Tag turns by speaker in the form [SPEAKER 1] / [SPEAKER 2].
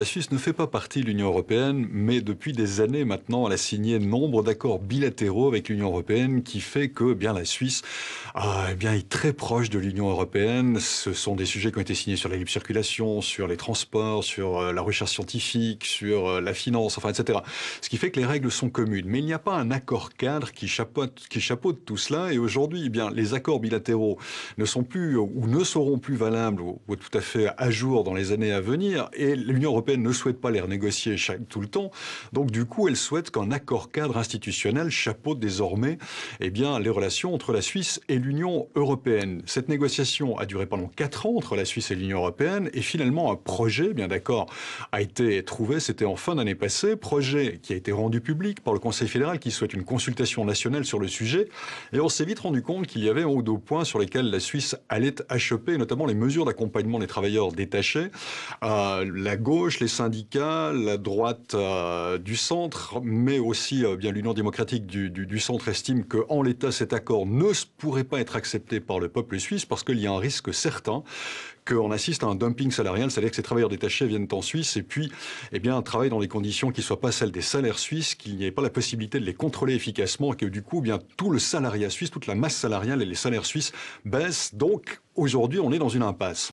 [SPEAKER 1] La Suisse ne fait pas partie de l'Union européenne, mais depuis des années maintenant, elle a signé nombre d'accords bilatéraux avec l'Union européenne qui fait que bien la Suisse est très proche de l'Union européenne. Ce sont des sujets qui ont été signés sur la libre circulation, sur les transports, sur la recherche scientifique, sur la finance, enfin, etc. Ce qui fait que les règles sont communes. Mais il n'y a pas un accord cadre qui chapeaute tout cela. Et aujourd'hui, eh bien, les accords bilatéraux ne sont plus ou ne seront plus valables ou tout à fait à jour dans les années à venir. Et l'Union européenne ne souhaite pas les renégocier tout le temps. Donc du coup, elle souhaite qu'un accord cadre institutionnel chapeaute désormais les relations entre la Suisse et l'Union européenne. Cette négociation a duré pendant 4 ans entre la Suisse et l'Union européenne et finalement un projet, bien d'accord, a été trouvé, c'était en fin d'année passée, projet qui a été rendu public par le Conseil fédéral qui souhaite une consultation nationale sur le sujet. Et on s'est vite rendu compte qu'il y avait un ou deux points sur lesquels la Suisse allait achoper, notamment les mesures d'accompagnement des travailleurs détachés. La gauche, les syndicats, la droite du centre, mais aussi bien l'Union démocratique du centre estime qu'en l'état, cet accord ne pourrait pas être accepté par le peuple suisse parce qu'il y a un risque certain qu'on assiste à un dumping salarial, c'est-à-dire que ces travailleurs détachés viennent en Suisse et puis travaillent dans des conditions qui ne soient pas celles des salaires suisses, qu'il n'y ait pas la possibilité de les contrôler efficacement et que du coup, tout le salariat suisse, toute la masse salariale et les salaires suisses baissent. Donc aujourd'hui, on est dans une impasse.